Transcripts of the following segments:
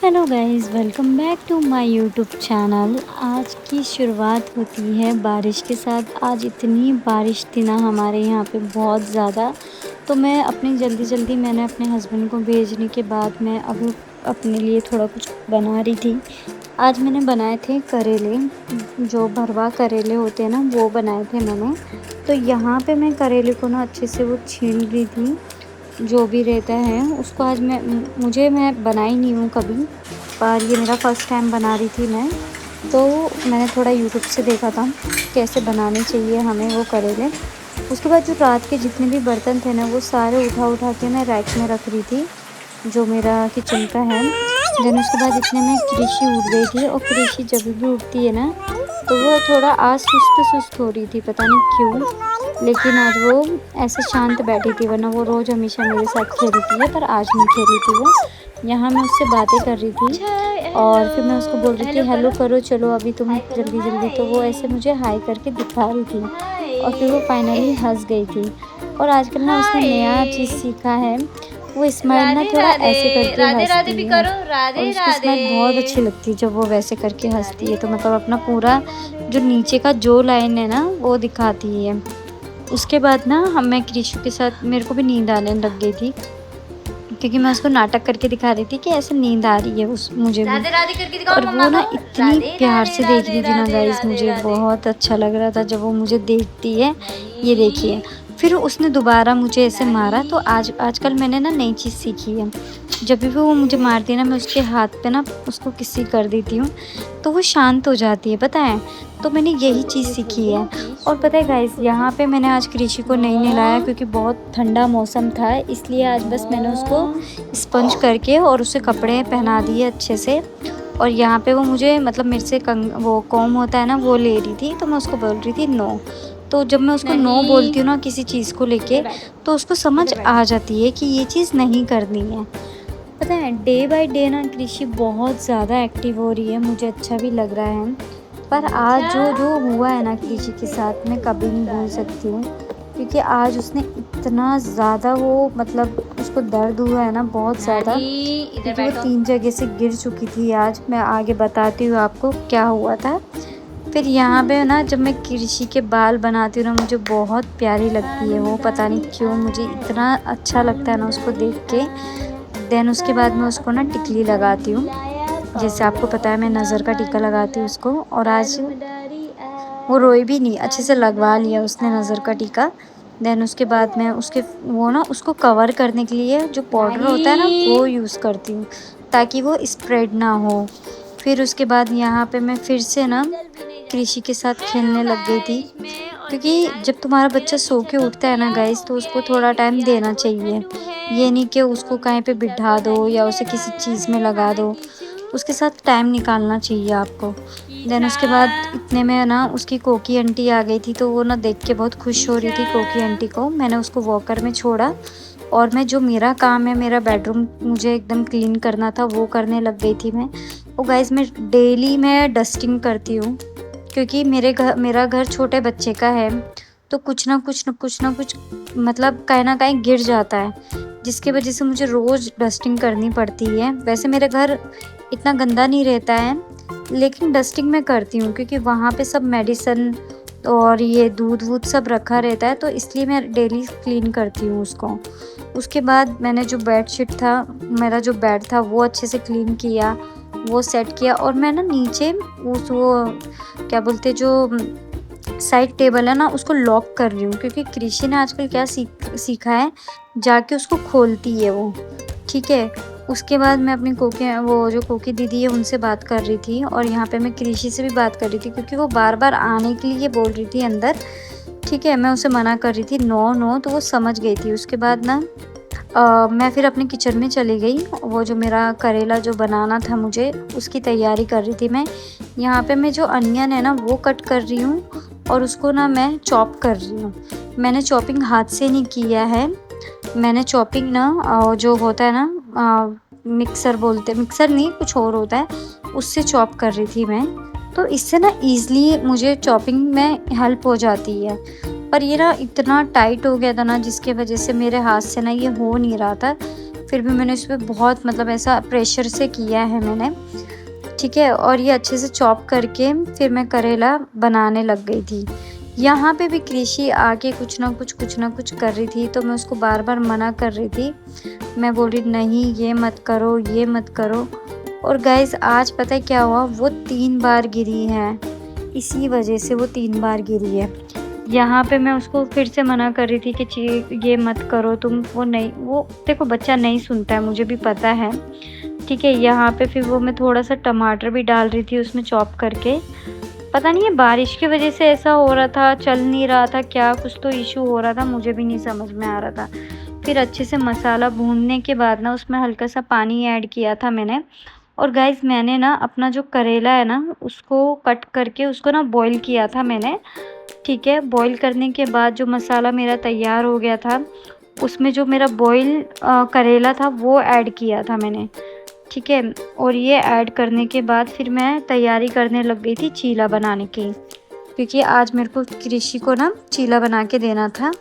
Hello guys, welcome back to my YouTube channel. आज की शुरुआत होती है बारिश के साथ। आज इतनी बारिश थी ना हमारे यहाँ पे, बहुत ज़्यादा। तो मैं अपनी जल्दी मैंने अपने हस्बैंड को भेजने के बाद मैं अब अपने लिए थोड़ा कुछ बना रही थी। आज मैंने बनाए थे करेले, जो भरवा करेले होते हैं ना, वो बनाए थे मैंने। तो यहाँ पे मैं करेले को ना अच्छे से वो छील रही थी, जो भी रहता है उसको। आज मैं बनाई नहीं हूँ कभी, पर ये मेरा फ़र्स्ट टाइम बना रही थी मैं। तो मैंने थोड़ा यूट्यूब से देखा था कैसे बनाने चाहिए हमें वो करेले। उसके बाद जो रात के जितने भी बर्तन थे ना, वो सारे उठा के मैं रैक में रख रही थी, जो मेरा किचन का है। देन उसके बाद इतने में कृषि उठ गई थी, और कृषि जब भी उठती है ना, तो वो थोड़ा आज सुस्त हो रही थी, पता नहीं क्यों। लेकिन आज वो ऐसे शांत बैठी थी, वरना वो रोज़ हमेशा मेरे साथ खेलती है, पर आज नहीं खेली थी वो। यहाँ मैं उससे बातें कर रही थी, और फिर मैं उसको बोल रही थी हेलो करो, चलो अभी तुम जल्दी। तो वो ऐसे मुझे हाय करके दिखा रही थी, और फिर वो फाइनली हंस गई थी। और आजकल ना उसने नया चीज़ सीखा है, वो स्माइल ना थोड़ा ऐसे करके हंसती है, और उसकी स्माइल बहुत अच्छी लगती है जब वो वैसे करके हंसती है। तो मतलब अपना पूरा जो नीचे का जो लाइन है ना, वो दिखाती है। उसके बाद ना मैं कृषि के साथ, मेरे को भी नींद आने लग गई थी, क्योंकि मैं उसको नाटक करके दिखा रही थी कि ऐसे नींद आ रही है उस मुझे भी। और वो ना इतनी प्यार से देख रही थी ना गाइस, मुझे बहुत अच्छा लग रहा था जब वो मुझे देखती है। ये देखिए, फिर उसने दोबारा मुझे ऐसे मारा। तो आजकल मैंने ना नई चीज़ सीखी है, जब भी वो मुझे मारती है ना, मैं उसके हाथ पे ना उसको किसी कर देती हूँ, तो वो शांत हो जाती है, पता है। तो मैंने यही चीज़ सीखी है। और पता है गाइस, यहाँ पे मैंने आज कृषि को नहीं नहलाया, क्योंकि बहुत ठंडा मौसम था, इसलिए आज बस मैंने उसको स्पंज करके और उसे कपड़े पहना दिए अच्छे से। और यहाँ पे वो मुझे मतलब मेरे से वो कॉम होता है ना, वो ले रही थी, तो मैं उसको बोल रही थी नो। तो जब मैं उसको नो बोलती हूँ ना किसी चीज़ को लेके, तो उसको समझ आ जाती है कि ये चीज़ नहीं करनी है। पता है, डे बाय डे ना कृषि बहुत ज़्यादा एक्टिव हो रही है, मुझे अच्छा भी लग रहा है। पर आज जो जो हुआ है ना कृषि के साथ, मैं कभी नहीं भूल सकती हूँ। क्योंकि आज उसने इतना ज़्यादा वो मतलब उसको दर्द हुआ है ना, बहुत ज़्यादा, क्योंकि वो 3 जगह से गिर चुकी थी। आज मैं आगे बताती हूँ आपको क्या हुआ था। फिर यहाँ पे ना जब मैं कृषि के बाल बनाती हूँ ना, मुझे बहुत प्यारी लगती है वो, पता नहीं क्यों मुझे इतना अच्छा लगता है ना उसको देख के। देन उसके बाद मैं उसको ना टिकली लगाती हूँ, जैसे आपको पता है मैं नज़र का टीका लगाती हूँ उसको। और आज वो रोई भी नहीं, अच्छे से लगवा लिया उसने नज़र का टीका। देन उसके बाद मैं उसके वो ना उसको कवर करने के लिए जो पाउडर होता है ना, वो यूज़ करती हूँ, ताकि वो स्प्रेड ना हो। फिर उसके बाद यहाँ पे मैं फिर से ना कृषि के साथ खेलने लग गई थी, क्योंकि जब तुम्हारा बच्चा सो के उठता है ना गाइस, तो उसको थोड़ा टाइम देना चाहिए। ये नहीं कि उसको कहीं पे बिठा दो या उसे किसी चीज़ में लगा दो, उसके साथ टाइम निकालना चाहिए आपको। देन उसके बाद इतने में ना उसकी कोकी आंटी आ गई थी, तो वो ना देख के बहुत खुश हो रही थी कोकी आंटी को। मैंने उसको वॉकर में छोड़ा, और मैं जो मेरा काम है, मेरा बेडरूम मुझे एकदम क्लीन करना था, वो करने लग गई थी मैं। और गाइस, मैं डेली मैं डस्टिंग करती हूँ, क्योंकि मेरा घर छोटे बच्चे का है, तो कुछ ना कुछ मतलब कहीं ना कहीं गिर जाता है, जिसकी वजह से मुझे रोज़ डस्टिंग करनी पड़ती है। वैसे मेरा घर इतना गंदा नहीं रहता है, लेकिन डस्टिंग मैं करती हूँ, क्योंकि वहाँ पे सब मेडिसिन और ये दूध वूध सब रखा रहता है, तो इसलिए मैं डेली क्लीन करती हूँ उसको। उसके बाद मैंने जो बेडशीट था, मेरा जो बेड था, वो अच्छे से क्लीन किया, वो सेट किया। और मैं ना नीचे उस वो क्या बोलते, जो साइड टेबल है ना, उसको लॉक कर रही हूँ, क्योंकि कृषि ने आजकल क्या सीखा है, जाके उसको खोलती है वो, ठीक है। उसके बाद मैं अपनी वो जो कोकी दीदी है, उनसे बात कर रही थी, और यहाँ पे मैं कृषि से भी बात कर रही थी, क्योंकि वो बार बार आने के लिए बोल रही थी अंदर, ठीक है। मैं उसे मना कर रही थी नो नो, तो वो समझ गई थी। उसके बाद ना मैं फिर अपने किचन में चली गई, वो जो मेरा करेला जो बनाना था मुझे, उसकी तैयारी कर रही थी मैं। यहाँ पे मैं जो अनियन है ना, वो कट कर रही हूँ, और उसको ना मैं चॉप कर रही हूँ। मैंने चॉपिंग हाथ से नहीं किया है, मैंने चॉपिंग ना जो होता है ना, मिक्सर बोलते, मिक्सर नहीं कुछ और होता है, उससे चॉप कर रही थी मैं। तो इससे ना ईज़िली मुझे चॉपिंग में हेल्प हो जाती है। पर ये ना इतना टाइट हो गया था ना, जिसके वजह से मेरे हाथ से ना ये हो नहीं रहा था। फिर भी मैंने इस पे बहुत मतलब ऐसा प्रेशर से किया है मैंने, ठीक है। और ये अच्छे से चॉप करके फिर मैं करेला बनाने लग गई थी। यहाँ पे भी कृषि आके कुछ ना कुछ कर रही थी, तो मैं उसको बार बार मना कर रही थी। मैं बोल रही नहीं ये मत करो, ये मत करो। और गाइस आज पता है क्या हुआ, वो 3 बार गिरी है, इसी वजह से वो 3 बार गिरी है। यहाँ पे मैं उसको फिर से मना कर रही थी कि ये मत करो तुम, वो नहीं, वो देखो बच्चा नहीं सुनता है, मुझे भी पता है, ठीक है। यहाँ पे फिर वो मैं थोड़ा सा टमाटर भी डाल रही थी उसमें चॉप करके। पता नहीं है बारिश की वजह से ऐसा हो रहा था, चल नहीं रहा था क्या, कुछ तो इशू हो रहा था, मुझे भी नहीं समझ में आ रहा था। फिर अच्छे से मसाला भूनने के बाद ना उसमें हल्का सा पानी ऐड किया था मैंने। और गाइस मैंने ना अपना जो करेला है ना उसको कट करके उसको ना बॉईल किया था मैंने, ठीक है। बॉईल करने के बाद जो मसाला मेरा तैयार हो गया था, उसमें जो मेरा बॉईल करेला था वो ऐड किया था मैंने, ठीक है। और ये ऐड करने के बाद फिर मैं तैयारी करने लग गई थी चीला बनाने की, क्योंकि आज मेरे को कृषि को ना चीला बना के देना था,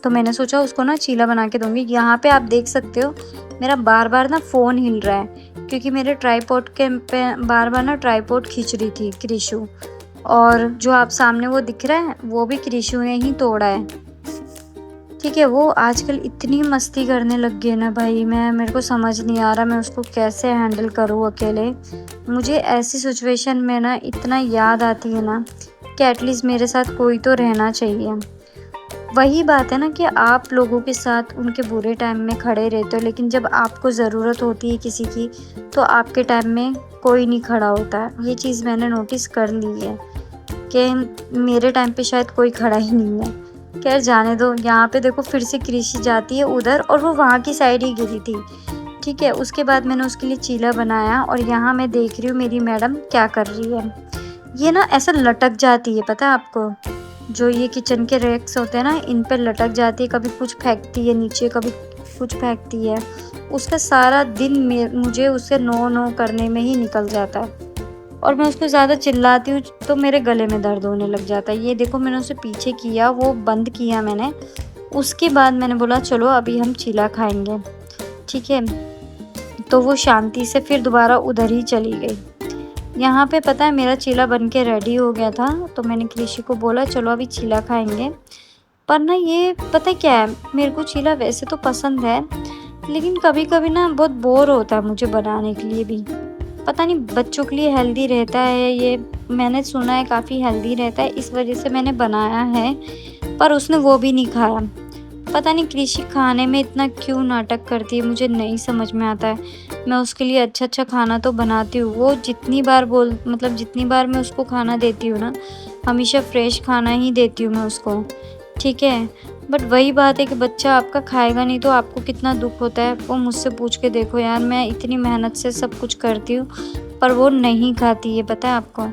तो मैंने सोचा उसको ना चीला बना के दूँगी। यहाँ पे आप देख सकते हो मेरा बार बार ना फ़ोन हिल रहा है, क्योंकि मेरे ट्राईपॉड के पे बार बार ना ट्राईपॉड खींच रही थी कृषु। और जो आप सामने वो दिख रहा है वो भी कृषु ने ही तोड़ा है, ठीक है। वो आजकल इतनी मस्ती करने लग गई ना भाई, मेरे को समझ नहीं आ रहा मैं उसको कैसे हैंडल करूँ अकेले। मुझे ऐसी सिचुएशन में ना इतना याद आती है ना कि एटलीस्ट मेरे साथ कोई तो रहना चाहिए। वही बात है ना कि आप लोगों के साथ उनके बुरे टाइम में खड़े रहते हो, लेकिन जब आपको ज़रूरत होती है किसी की तो आपके टाइम में कोई नहीं खड़ा होता। ये चीज़ मैंने नोटिस कर ली है कि मेरे टाइम पे शायद कोई खड़ा ही नहीं है। खैर जाने दो। यहाँ पे देखो फिर से कृषि जाती है उधर, और वो वहाँ की साइड ही गिरी थी, ठीक है। उसके बाद मैंने उसके लिए चीला बनाया, और यहाँ मैं देख रही हूँ मेरी मैडम क्या कर रही है। ये ना ऐसा लटक जाती है, पता है आपको, जो ये किचन के रैक्स होते हैं ना इन पर लटक जाती है, कभी कुछ फेंकती है नीचे, कभी कुछ फेंकती है। उसका सारा दिन मुझे उससे नो करने में ही निकल जाता है, और मैं उसको ज़्यादा चिल्लाती हूँ तो मेरे गले में दर्द होने लग जाता है। ये देखो मैंने उसे पीछे किया, वो बंद किया मैंने। उसके बाद मैंने बोला चलो अभी हम चीला खाएंगे, ठीक है। तो वो शांति से फिर दोबारा उधर ही चली गई। यहाँ पे पता है मेरा चीला बन के रेडी हो गया था, तो मैंने कृषि को बोला चलो अभी चीला खाएंगे। पर ना ये पता क्या है, मेरे को चीला वैसे तो पसंद है, लेकिन कभी कभी ना बहुत बोर होता है मुझे बनाने के लिए भी। पता नहीं बच्चों के लिए हेल्दी रहता है ये, मैंने सुना है काफ़ी हेल्दी रहता है, इस वजह से मैंने बनाया है। पर उसने वो भी नहीं खाया। पता नहीं कृषि खाने में इतना क्यों नाटक करती है, मुझे नहीं समझ में आता है। मैं उसके लिए अच्छा अच्छा खाना तो बनाती हूँ, वो जितनी बार मैं उसको खाना देती हूँ ना, हमेशा फ्रेश खाना ही देती हूँ मैं उसको, ठीक है। बट वही बात है कि बच्चा आपका खाएगा नहीं तो आपको कितना दुख होता है। वो मुझसे पूछ के देखो यार, मैं इतनी मेहनत से सब कुछ करती हूँ पर वो नहीं खाती है, पता है आपको,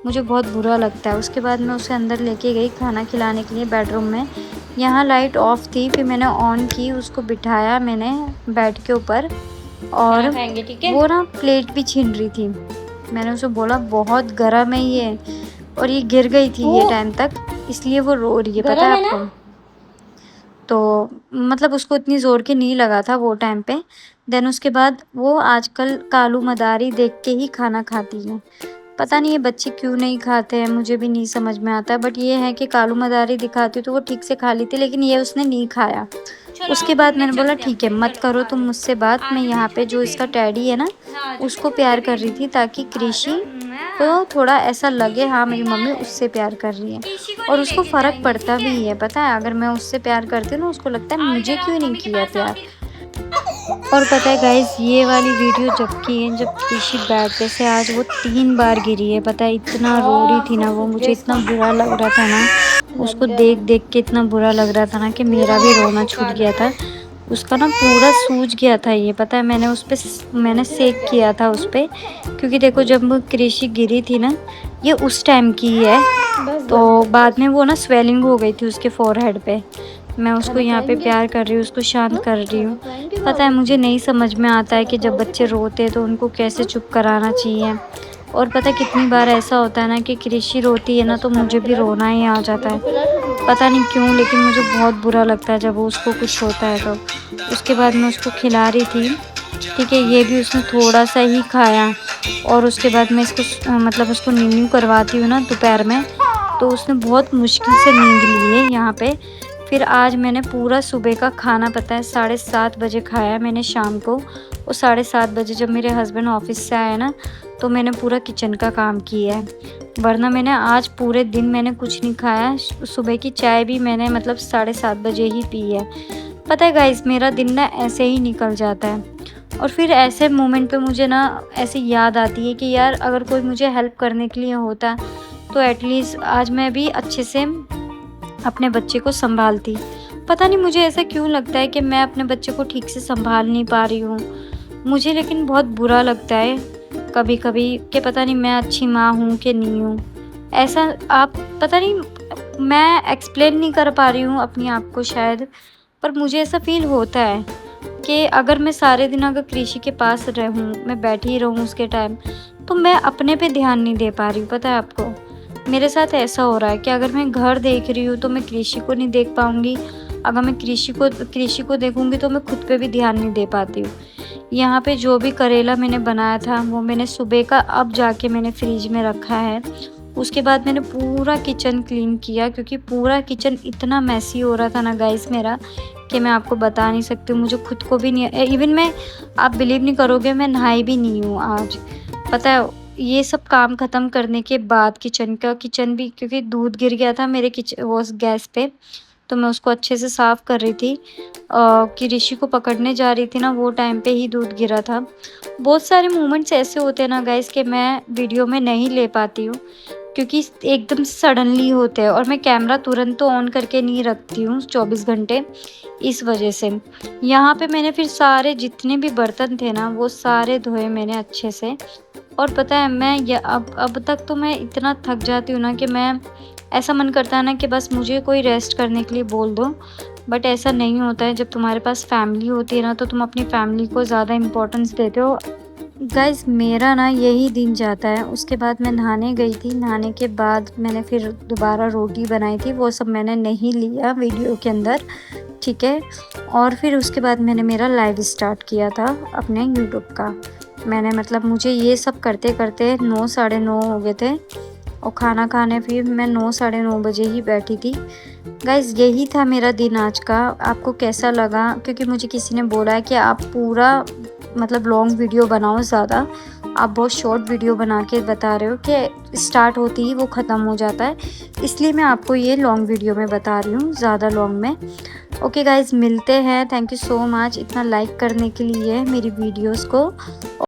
मुझे बहुत बुरा लगता है। उसके बाद मैं उसे अंदर लेके गई खाना खिलाने के लिए बेडरूम में। यहाँ लाइट ऑफ थी, फिर मैंने ऑन की, उसको बिठाया मैंने बेड के ऊपर, और वो ना प्लेट भी छीन रही थी। मैंने उसे बोला बहुत गर्म है ये, और ये गिर गई थी ये टाइम तक, इसलिए वो रो रही है, पता है आपको। तो मतलब उसको इतनी ज़ोर की नहीं लगा था वो टाइम पे। देन उसके बाद वो आजकल कालू मदारी देख के ही खाना खाती है। पता नहीं ये बच्चे क्यों नहीं खाते हैं, मुझे भी नहीं समझ में आता। बट ये है कि कालू मदारी दिखाती तो वो ठीक से खा ली थी, लेकिन ये उसने नहीं खाया। उसके बाद मैंने बोला ठीक है मत करो तुम मुझसे बात। मैं यहाँ पे जो इसका टैडी है ना उसको प्यार कर रही थी, ताकि कृषि को थोड़ा ऐसा लगे हाँ मेरी मम्मी उससे प्यार कर रही है। और उसको फ़र्क पड़ता भी है, पता है, अगर मैं उससे प्यार करती हूँ ना उसको लगता है मुझे क्यों नहीं किया प्यार। और पता है गाइस, ये वाली वीडियो जब की है जब कृषि बेड पे से आज वो 3 बार गिरी है। पता है इतना रो रही थी ना वो, मुझे इतना बुरा लग रहा था ना उसको देख देख के, इतना बुरा लग रहा था ना कि मेरा भी रोना छूट गया था। उसका ना पूरा सूज गया था ये, पता है, मैंने सेक किया था उस पर, क्योंकि देखो जब कृषि गिरी थी ना ये उस टाइम की है, तो बाद में वो ना स्वेलिंग हो गई थी उसके फोरहेड पे। मैं उसको यहाँ पे प्यार कर रही हूँ, उसको शांत कर रही हूँ। पता है मुझे नहीं समझ में आता है कि जब बच्चे रोते हैं तो उनको कैसे चुप कराना चाहिए। और पता है कितनी बार ऐसा होता है ना कि कृषि रोती है ना तो मुझे भी रोना ही आ जाता है। पता नहीं क्यों, लेकिन मुझे बहुत बुरा लगता है जब वो उसको कुछ होता है तो। उसके बाद मैं उसको खिला रही थी, ठीक है, ये भी उसने थोड़ा-सा ही खाया और उसके बाद मैं इसको मतलब उसको नींद करवाती हूँ ना दोपहर में, तो उसने बहुत मुश्किल से नींद ली है यहाँ पे। फिर आज मैंने पूरा सुबह का खाना पता है 7:30 बजे खाया मैंने शाम को, और 7:30 बजे जब मेरे हस्बैंड ऑफिस से आए ना, तो मैंने पूरा किचन का काम किया है। वरना मैंने आज पूरे दिन मैंने कुछ नहीं खाया। सुबह की चाय भी मैंने मतलब 7:30 बजे ही पी है। पता है गाइस, मेरा दिन ना ऐसे ही निकल जाता है, और फिर ऐसे मोमेंट पे मुझे ना ऐसी याद आती है कि यार अगर कोई मुझे हेल्प करने के लिए होता तो एटलीस्ट आज मैं भी अच्छे से अपने बच्चे को सँभालती। पता नहीं मुझे ऐसा क्यों लगता है कि मैं अपने बच्चे को ठीक से सँभाल नहीं पा रही हूँ। मुझे लेकिन बहुत बुरा लगता है कभी-कभी कि पता नहीं मैं अच्छी माँ हूँ कि नहीं हूँ। ऐसा आप पता नहीं, मैं एक्सप्लेन नहीं कर पा रही हूँ अपने आप को शायद, पर मुझे ऐसा फ़ील होता है कि अगर मैं सारे दिन अगर कृषि के पास रहूँ, मैं बैठी रहूँ उसके टाइम, तो मैं अपने पे ध्यान नहीं दे पा रही हूँ, पता है आपको? मेरे साथ ऐसा हो रहा है कि अगर मैं घर देख रही हूँ, तो मैं कृषि को नहीं देख पाऊँगी। अगर मैं कृषि को देखूँगी, तो मैं खुद पे भी ध्यान नहीं दे पाती हूँ। यहाँ पे जो भी करेला मैंने बनाया था, वो मैंने सुबह का अब जाके मैंने फ्रिज में रखा है। उसके बाद मैंने पूरा किचन क्लीन किया, क्योंकि पूरा किचन इतना मेसी हो रहा था ना गाइस मेरा, कि मैं आपको बता नहीं सकती हूँ। मुझे खुद को भी नहीं, इवन मैं, आप बिलीव नहीं करोगे, मैं नहाई भी नहीं हूँ आज। पता है, ये सब काम ख़त्म करने के बाद किचन भी, क्योंकि दूध गिर गया था मेरे वो गैस पे, तो मैं उसको अच्छे से साफ़ कर रही थी। कि ऋषि को पकड़ने जा रही थी ना, वो टाइम पे ही दूध गिरा था। बहुत सारे मोमेंट्स ऐसे होते हैं ना गाइस कि मैं वीडियो में नहीं ले पाती हूँ, क्योंकि एकदम सडनली होते हैं, और मैं कैमरा तुरंत तो ऑन करके नहीं रखती हूँ 24 घंटे, इस वजह से। यहाँ पे मैंने फिर सारे जितने भी बर्तन थे ना, वो सारे धोए मैंने अच्छे से। और पता है, मैं अब तक तो मैं इतना थक जाती हूँ ना कि मैं, ऐसा मन करता है ना कि बस मुझे कोई रेस्ट करने के लिए बोल दो, बट ऐसा नहीं होता है। जब तुम्हारे पास फैमिली होती है ना, तो तुम अपनी फैमिली को ज़्यादा इम्पोर्टेंस देते हो। गाइस, मेरा ना यही दिन जाता है। उसके बाद मैं नहाने गई थी, नहाने के बाद मैंने फिर दोबारा रोटी बनाई थी, वो सब मैंने नहीं लिया वीडियो के अंदर, ठीक है। और फिर उसके बाद मैंने मेरा लाइव स्टार्ट किया था अपने यूट्यूब का। मैंने मतलब मुझे ये सब करते करते 9 साढ़े 9 हो गए थे, और खाना खाने फिर मैं 9 साढ़े 9 बजे ही बैठी थी। गाइस, यही था मेरा दिन आज का। आपको कैसा लगा? क्योंकि मुझे किसी ने बोला है कि आप पूरा मतलब लॉन्ग वीडियो बनाओ ज़्यादा, आप बहुत शॉर्ट वीडियो बना के बता रहे हो कि स्टार्ट होते ही वो ख़त्म हो जाता है, इसलिए मैं आपको ये लॉन्ग वीडियो में बता रही हूँ, ज़्यादा लॉन्ग में। ओके गाइस, मिलते हैं। थैंक यू सो मच इतना लाइक करने के लिए मेरी वीडियोस को।